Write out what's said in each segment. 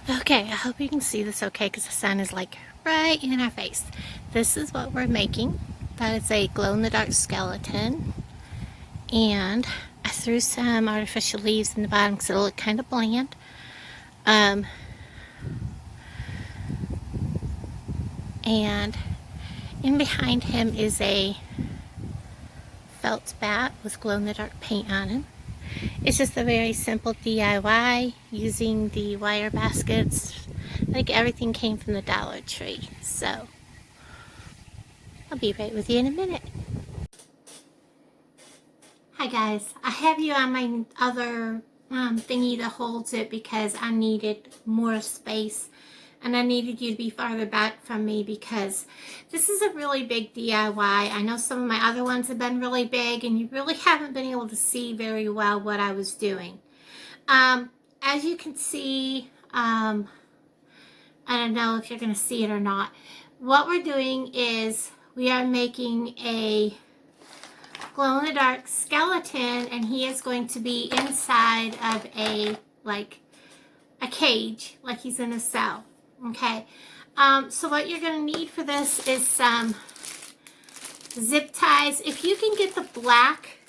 Okay, I hope you can see this okay because the sun is like right in our face. This is what we're making. That is a glow-in-the-dark skeleton. And I threw some artificial leaves in the bottom because it'll look kind of bland. Um, and in behind him is a felt bat with glow-in-the-dark paint on him. It's just a very simple DIY using the wire baskets. I think everything came from the Dollar Tree. So I'll be right with you in a minute. Hi guys, I have you on my other thingy that holds it because I needed more space and I needed you to be farther back from me because this is a really big DIY. I know some of my other ones have been really big and you really haven't been able to see very well what I was doing. As you can see, I don't know if you're going to see it or not. What we're doing is we are making a glow-in-the-dark skeleton, and he is going to be inside of a cage, like he's in a cell. Okay. So what you're going to need for this is some zip ties. If you can get the black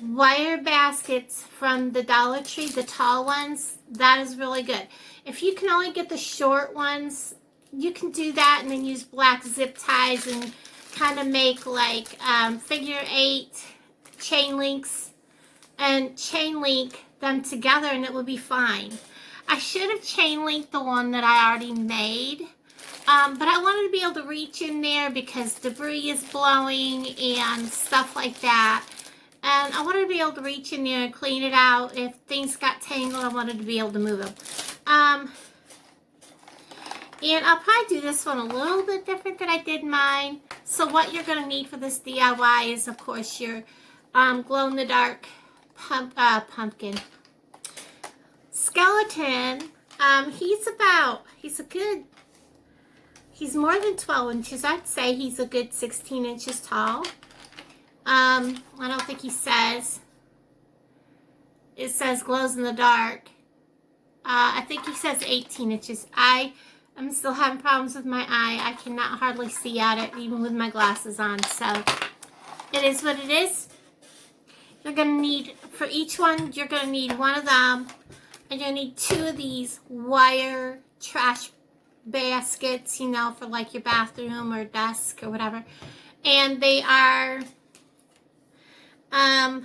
wire baskets from the Dollar Tree, the tall ones, that is really good. If you can only get the short ones, you can do that and then use black zip ties and kind of make like figure 8 chain links and chain link them together and it will be fine. I should have chain linked the one that I already made, but I wanted to be able to reach in there because debris is blowing and stuff like that. And I wanted to be able to reach in there and clean it out. If things got tangled, I wanted to be able to move them. And I'll probably do this one a little bit different than I did mine. So what you're going to need for this DIY is, of course, your glow-in-the-dark pumpkin skeleton. He's more than 12 inches. I'd say he's a good 16 inches tall. I don't think it says glows in the dark. I think he says 18 inches. I'm still having problems with my eye. I cannot hardly see at it, even with my glasses on. So, it is what it is. You're going to need, for each one, you're going to need one of them. And you're going to need 2 of these wire trash baskets, you know, for like your bathroom or desk or whatever. And they are, I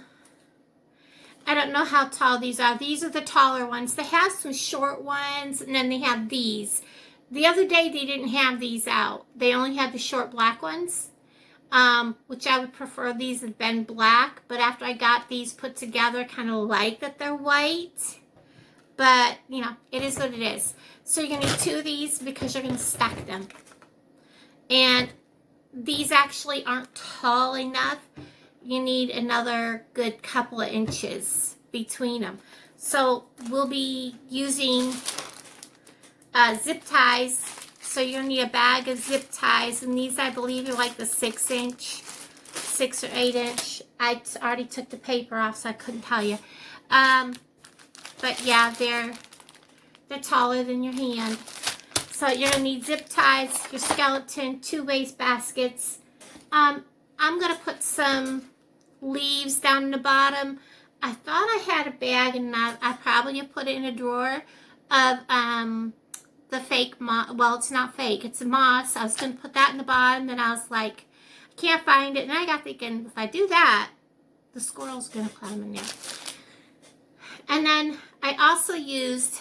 don't know how tall these are. These are the taller ones. They have some short ones, and then they have these. The other day, they didn't have these out. They only had the short black ones, which I would prefer these had been black. But after I got these put together, I kind of like that they're white. But, you know, it is what it is. So you're going to need 2 of these because you're going to stack them. And these actually aren't tall enough. You need another good couple of inches between them. So we'll be using zip ties. So you'll need a bag of zip ties, and these I believe are like the 6 or 8 inch. I already took the paper off, so I couldn't tell you. But yeah, they're taller than your hand. So you're gonna need zip ties, your skeleton, 2 waste baskets. I'm gonna put some leaves down in the bottom. I thought I had a bag, and I probably put it in a drawer of the fake moss. Well, it's not fake, it's a moss. I was going to put that in the bottom, then I was like, I can't find it. And I got thinking, if I do that, the squirrel's going to climb in there. And then I also used,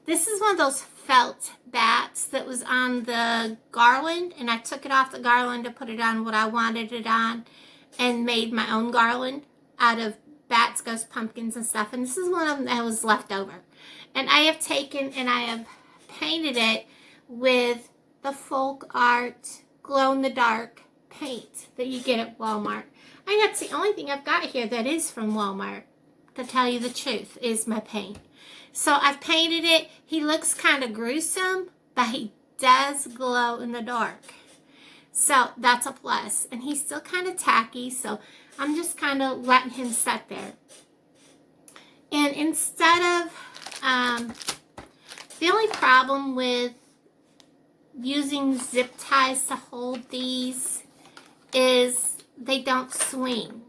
this is one of those felt bats that was on the garland, and I took it off the garland to put it on what I wanted it on and made my own garland out of bats, ghosts, pumpkins, and stuff. And this is one of them that was left over. And I have taken and I have painted it with the folk art glow-in-the-dark paint that you get at Walmart. I think that's the only thing I've got here that is from Walmart, to tell you the truth, is my paint. So I've painted it. He looks kind of gruesome, but he does glow in the dark. So that's a plus. And he's still kind of tacky, so I'm just kind of letting him sit there. And instead of The only problem with using zip ties to hold these is they don't swing.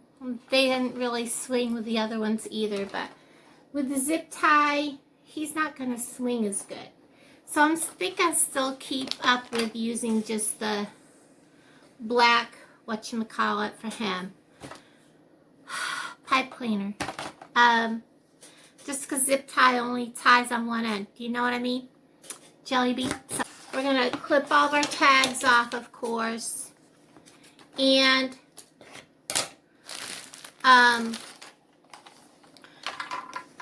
They didn't really swing with the other ones either, but with the zip tie, he's not going to swing as good. So I think I still keep up with using just the black, whatchamacallit for him, pipe cleaner. Just because zip tie only ties on one end. Do you know what I mean? Jelly bean. So we're going to clip all of our tags off, of course. And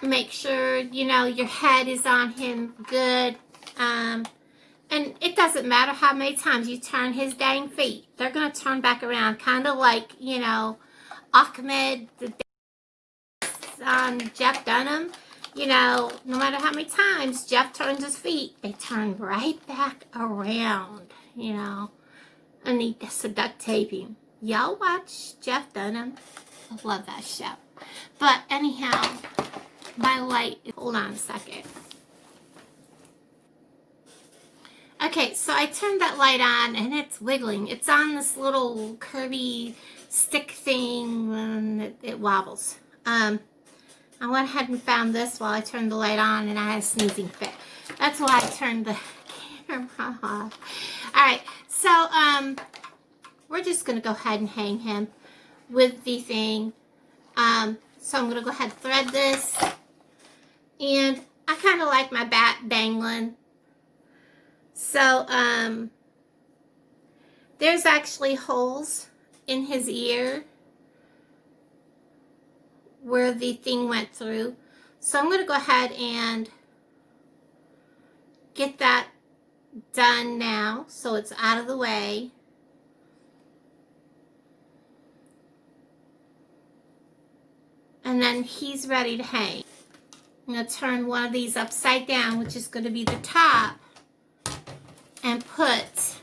make sure, you know, your head is on him good. And it doesn't matter how many times you turn his dang feet. They're going to turn back around. Kind of like, you know, Ahmed, on Jeff Dunham. You know, no matter how many times Jeff turns his feet, they turn right back around, you know. And he has to duct tape him. Y'all watch Jeff Dunham. I love that show. But anyhow, my light, hold on a second. Okay, so I turned that light on and it's wiggling. It's on this little curvy stick thing and it wobbles. I went ahead and found this while I turned the light on and I had a sneezing fit. That's why I turned the camera off. Alright, so we're just going to go ahead and hang him with the thing. So I'm going to go ahead and thread this. And I kind of like my bat dangling. So, there's actually holes in his ear where the thing went through. So I'm going to go ahead and get that done now so it's out of the way. And then he's ready to hang. I'm going to turn one of these upside down, which is going to be the top, and put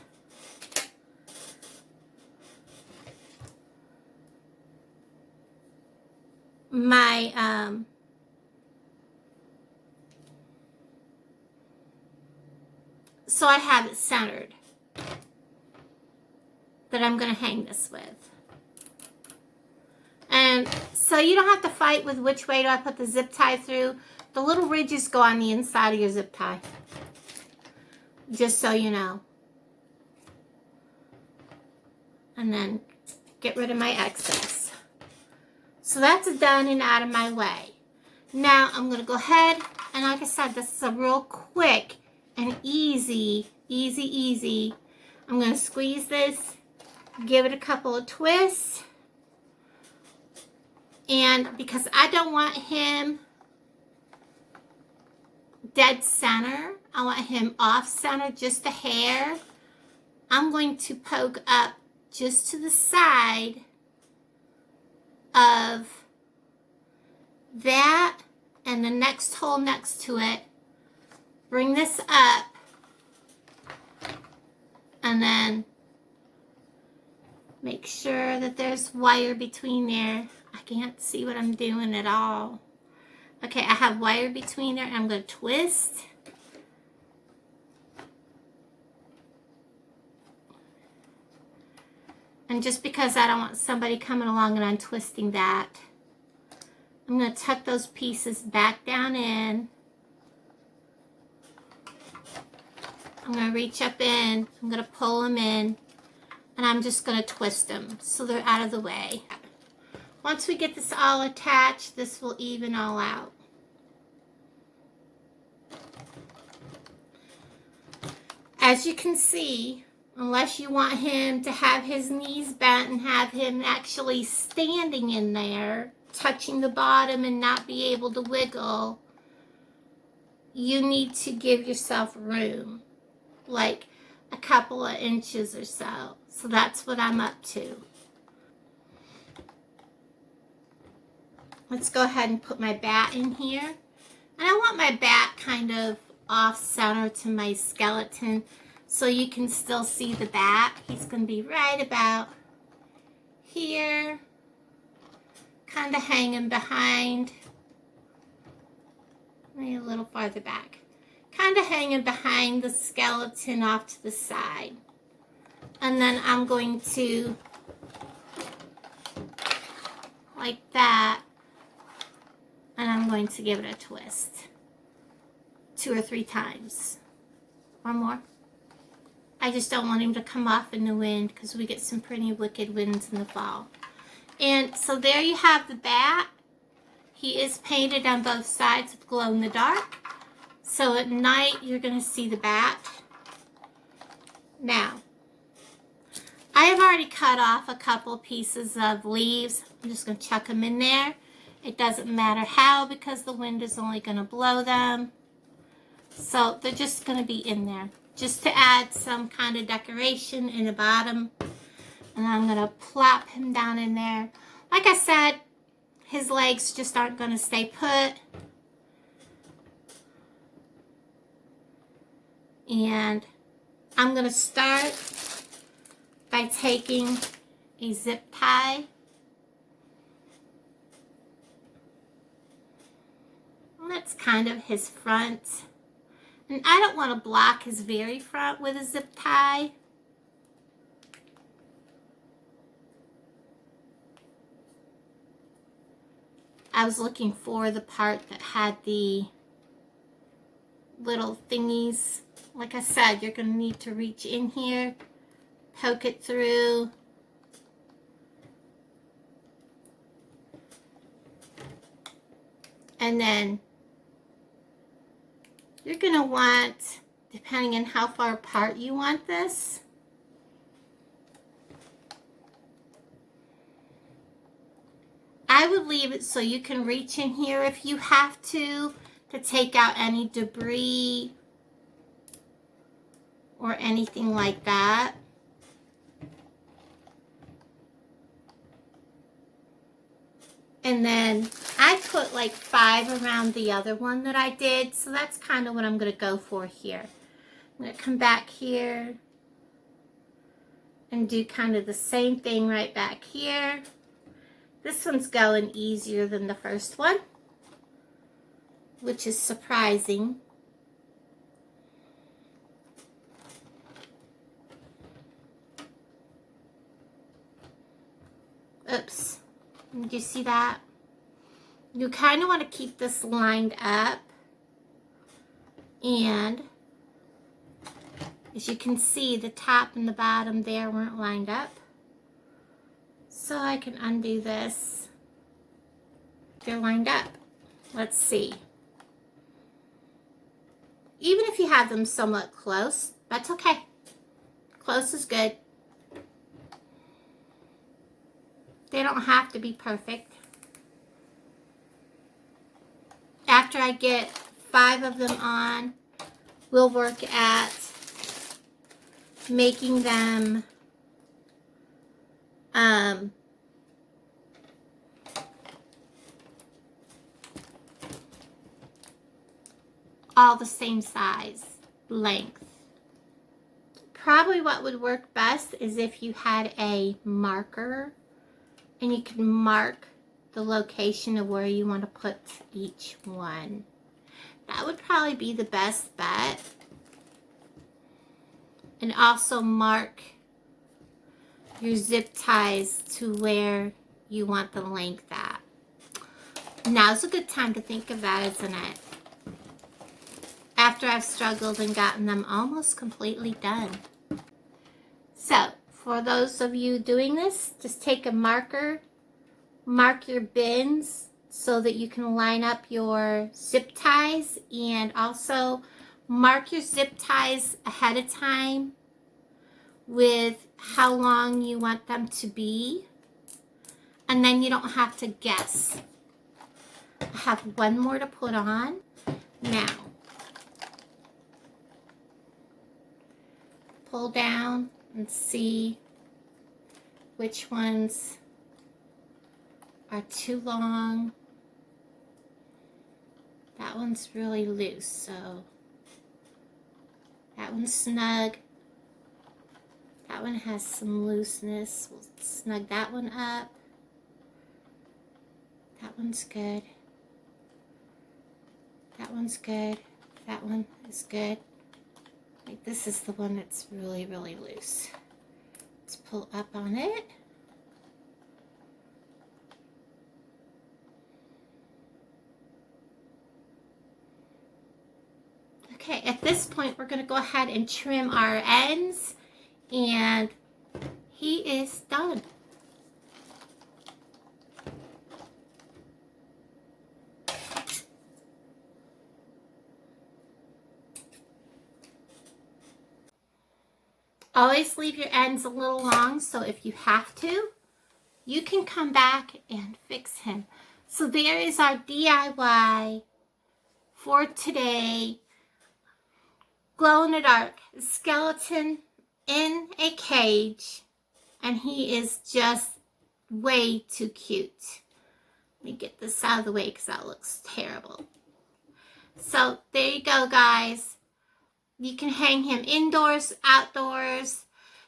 my so I have it centered that I'm going to hang this with. And so you don't have to fight with which way do I put the zip tie through. The little ridges go on the inside of your zip tie. Just so you know. And then get rid of my excess. So that's done and out of my way. Now I'm going to go ahead and like I said, this is a real quick and easy. I'm going to squeeze this, give it a couple of twists. And because I don't want him dead center, I want him off center, just a hair, I'm going to poke up just to the side of that and the next hole next to it. Bring this up and then make sure that there's wire between there. I can't see what I'm doing at all. Okay, I have wire between there. I'm going to twist. And just because I don't want somebody coming along and untwisting that, I'm going to tuck those pieces back down in. I'm going to reach up in. I'm going to pull them in. And I'm just going to twist them so they're out of the way. Once we get this all attached, this will even all out. As you can see, unless you want him to have his knees bent and have him actually standing in there, touching the bottom and not be able to wiggle, you need to give yourself room, like a couple of inches or so. So that's what I'm up to. Let's go ahead and put my bat in here. And I want my bat kind of off center to my skeleton so you can still see the bat. He's going to be right about here, kind of hanging behind, maybe a little farther back, kind kind of hanging behind the skeleton off to the side. And then I'm going to, like that, and I'm going to give it a twist 2 or 3 times. One more. I just don't want him to come off in the wind because we get some pretty wicked winds in the fall. And so there you have the bat. He is painted on both sides with glow in the dark. So at night you're going to see the bat. Now, I have already cut off a couple pieces of leaves. I'm just going to chuck them in there. It doesn't matter how because the wind is only going to blow them. So they're just going to be in there, just to add some kind of decoration in the bottom. And I'm going to plop him down in there. Like I said, his legs just aren't going to stay put. And I'm going to start by taking a zip tie. And that's kind of his front. And I don't want to block his very front with a zip tie. I was looking for the part that had the little thingies. Like I said, you're going to need to reach in here, poke it through. And then you're going to want, depending on how far apart you want this, I would leave it so you can reach in here if you have to take out any debris or anything like that. And then I put like 5 around the other one that I did. So that's kind of what I'm going to go for here. I'm going to come back here and do kind of the same thing right back here. This one's going easier than the first one, which is surprising. Oops. Did you see that? You kind of want to keep this lined up. And as you can see, the top and the bottom there weren't lined up. So I can undo this. They're lined up. Let's see. Even if you have them somewhat close, that's okay. Close is good. They don't have to be perfect. After I get 5 of them on, we'll work at making them all the same size, length. Probably what would work best is if you had a marker and you could mark the location of where you want to put each one. That would probably be the best bet. And also mark your zip ties to where you want the length at. Now's a good time to think of that, isn't it? After I've struggled and gotten them almost completely done. So, for those of you doing this, just take a marker, mark your bins so that you can line up your zip ties, and also mark your zip ties ahead of time with how long you want them to be, and then you don't have to guess. I have one more to put on. Now, pull down and see which ones are too long. That one's really loose, so that one's snug. That one has some looseness. We'll snug that one up. That one's good. That one's good. That one is good. Like this is the one that's really, really loose. Let's pull up on it. Okay, at this point, we're going to go ahead and trim our ends, and he is done. Always leave your ends a little long, so if you have to, you can come back and fix him. So there is our DIY for today. Glow in the dark skeleton in a cage, and he is just way too cute. Let me get this out of the way because that looks terrible. So there you go, guys. You can hang him indoors, outdoors.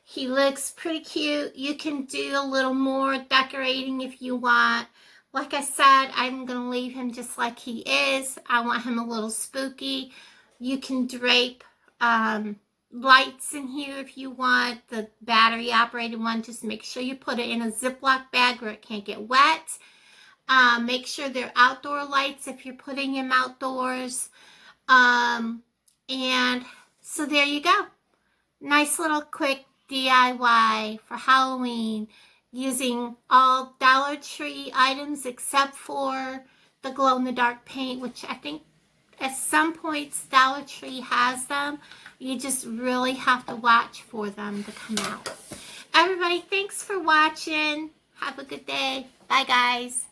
He looks pretty cute. You can do a little more decorating if you want. Like I said, I'm going to leave him just like he is. I want him a little spooky. You can drape lights in here if you want. The battery operated one, just make sure you put it in a Ziploc bag where it can't get wet. Make sure they're outdoor lights if you're putting him outdoors. And so there you go. Nice little quick DIY for Halloween using all Dollar Tree items except for the glow-in-the-dark paint, which I think at some points Dollar Tree has them. You just really have to watch for them to come out. Everybody, thanks for watching. Have a good day. Bye, guys.